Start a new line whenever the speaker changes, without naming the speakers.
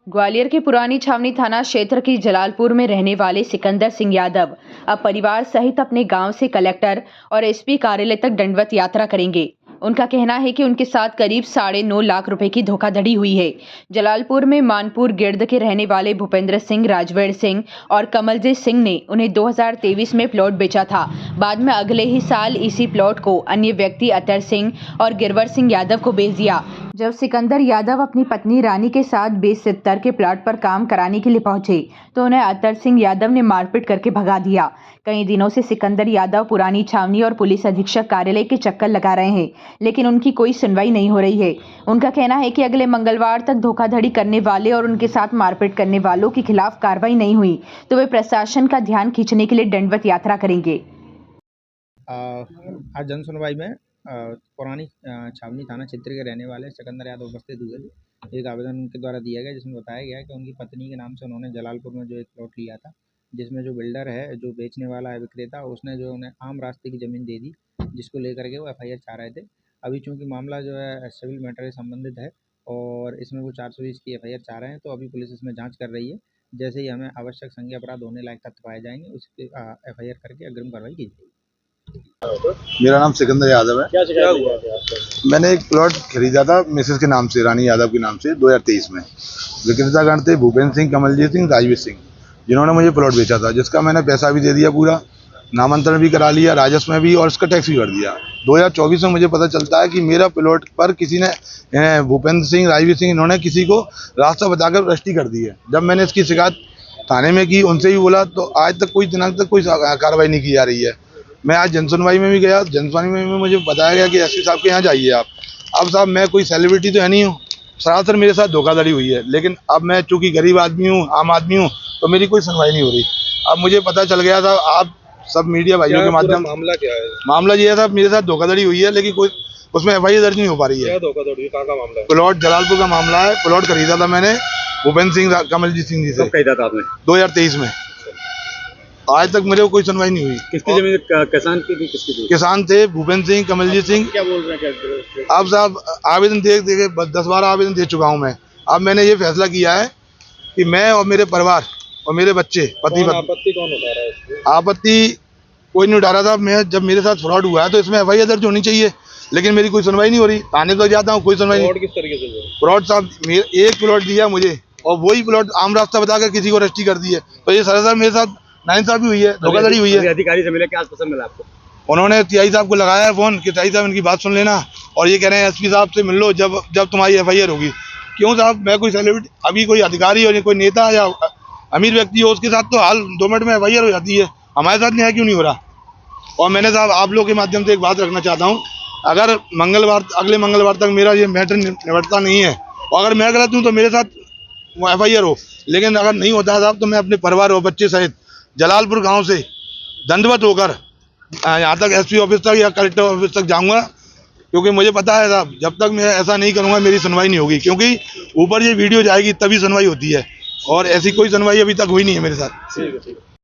ग्वालियर के पुरानी छावनी थाना क्षेत्र की जलालपुर में रहने वाले सिकंदर सिंह यादव अब परिवार सहित अपने गांव से कलेक्टर और एसपी कार्यालय तक दंडवत यात्रा करेंगे। उनका कहना है कि उनके साथ करीब 9.5 लाख रुपए की धोखाधड़ी हुई है। जलालपुर में मानपुर गिर्द के रहने वाले भूपेंद्र सिंह, राजवीर सिंह और कमलजीत सिंह ने उन्हें 2023 में प्लॉट बेचा था। बाद में अगले ही साल इसी प्लॉट को अन्य व्यक्ति अतर सिंह और गिरवर सिंह यादव को बेच दिया। जब सिकंदर यादव अपनी पत्नी रानी के साथ 2070 के प्लॉट पर काम कराने के लिए पहुंचे तो उन्हें अतर सिंह यादव ने मारपीट करके भगा दिया। कई दिनों से सिकंदर यादव पुरानी छावनी और पुलिस अधीक्षक कार्यालय के चक्कर लगा रहे हैं, लेकिन उनकी कोई सुनवाई नहीं हो रही है। उनका कहना है कि अगले मंगलवार तक धोखाधड़ी करने वाले और उनके साथ मारपीट करने वालों के खिलाफ कार्रवाई नहीं हुई तो वे प्रशासन का ध्यान खींचने के लिए दंडवत यात्रा करेंगे।
आज जन सुनवाई में पुरानी छावनी थाना क्षेत्र के रहने वाले सिकंदर यादव उपस्थित हुए। एक आवेदन उनके द्वारा दिया गया जिसमें बताया गया कि उनकी पत्नी के नाम से उन्होंने जलालपुर में जो एक प्लॉट लिया था, जिसमें जो बिल्डर है, जो बेचने वाला है, विक्रेता, उसने जो उन्हें आम रास्ते की ज़मीन दे दी, जिसको लेकर के वो FIR चाह रहे थे। अभी चूँकि मामला जो है सिविल मैटर से संबंधित है और इसमें वो 420 की FIR चाह रहे हैं, तो अभी पुलिस इसमें जाँच कर रही है। जैसे ही हमें आवश्यक संज्ञेय अपराध होने लायक तथ्य पाए जाएंगे उसके FIR करके अग्रिम कार्रवाई की जाएगी।
मेरा नाम सिकंदर यादव है।
क्या हुआ था?
मैंने एक प्लॉट खरीदा था मिसेस के नाम से, रानी यादव के नाम से 2023 में। विक्रेतागण थे भूपेंद्र सिंह, कमलजीत सिंह, राजवीर सिंह, जिन्होंने मुझे प्लॉट बेचा था, जिसका मैंने पैसा भी दे दिया, पूरा नामांतरण भी करा लिया, राजस्व में भी, और उसका टैक्स भी भर दिया। 2024 में मुझे पता चलता है कि मेरा प्लॉट पर किसी ने, भूपेंद्र सिंह, राजवीर सिंह, इन्होंने किसी को रास्ता बताकर रजिस्ट्री कर दी है। जब मैंने इसकी शिकायत थाने में की, उनसे भी बोला, तो आज तक कोई दिनांक तक कोई कार्रवाई नहीं की जा रही है। मैं आज जनसुनवाई में भी गया, जनसुनवाई में मुझे बताया गया कि एसपी साहब के यहाँ जाइए आप। अब साहब मैं कोई सेलिब्रिटी तो है नहीं हूँ, सरासर मेरे साथ धोखाधड़ी हुई है, लेकिन अब मैं चूंकि गरीब आदमी हूँ, आम आदमी हूँ, तो मेरी कोई सुनवाई नहीं हो रही। अब मुझे पता चल गया था, आप सब मीडिया भाइयों के माध्यम।
मामला क्या है?
मामला ये था, मेरे साथ धोखाधड़ी हुई है, लेकिन कोई उसमें FIR दर्ज नहीं हो पा रही है।
धोखाधड़ी कहाँ का मामला है?
प्लॉट जलालपुर का मामला है। प्लॉट खरीदा था मैंने भूपेंद्र सिंह, कमलजीत सिंह जी से।
खरीदा था आपने?
2023 में। आज तक मेरे को कोई सुनवाई नहीं हुई।
किसकी जमीन? किसान की थी? किसकी थी?
किसान थे, भूपेंद्र सिंह, कमलजीत सिंह।
क्या बोल रहे हैं?
अब साहब आवेदन दे 10-12 आवेदन दे चुका हूं मैं। अब मैंने ये फैसला किया है कि मैं और मेरे परिवार और मेरे बच्चे, पति पत्नी।
आपत्ति कौन उठा रहा है?
आपत्ति कोई नहीं उठा रहा था। मैं जब मेरे साथ फ्रॉड हुआ है तो इसमें FIR दर्ज होनी चाहिए, लेकिन मेरी कोई सुनवाई नहीं हो रही। थाने तो जाता हूँ, कोई सुनवाई नहीं।
किस तरीके से?
फ्रॉड साहब, एक प्लॉट दिया मुझे और वही प्लॉट आम रास्ता बताकर किसी को रजिस्ट्री कर दी है। तो ये सरासर मेरे साथ नाइंसाफी हुई है, धोखाधड़ी हुई है।
अधिकारी से मिले, क्या पसंद मिला आपको?
उन्होंने TI साहब को लगाया है फोन कि TI साहब इनकी बात सुन लेना, और ये कह रहे हैं SP साहब से मिल लो जब तुम्हारी FIR होगी। क्यों साहब, मैं कोई सेलिब्रिटी, अभी कोई अधिकारी और कोई नेता या अमीर व्यक्ति हो, उसके साथ तो हाल 2 मिनट में FIR हो जाती है, हमारे साथ न्याय क्यों नहीं हो रहा? और मैंने साहब आप लोग के माध्यम से एक बात रखना चाहता हूँ, अगर अगले मंगलवार तक मेरा ये मैटर निपटता नहीं है, और अगर मैं गलत हूँ तो मेरे साथ FIR हो, लेकिन अगर नहीं होता है साहब तो मैं अपने परिवार और बच्चे सहित जलालपुर गांव से दंडवत होकर यहाँ तक SP ऑफिस तक या कलेक्टर ऑफिस तक जाऊंगा, क्योंकि मुझे पता है साहब जब तक मैं ऐसा नहीं करूंगा मेरी सुनवाई नहीं होगी, क्योंकि ऊपर ये वीडियो जाएगी तभी सुनवाई होती है, और ऐसी कोई सुनवाई अभी तक हुई नहीं है मेरे साथ।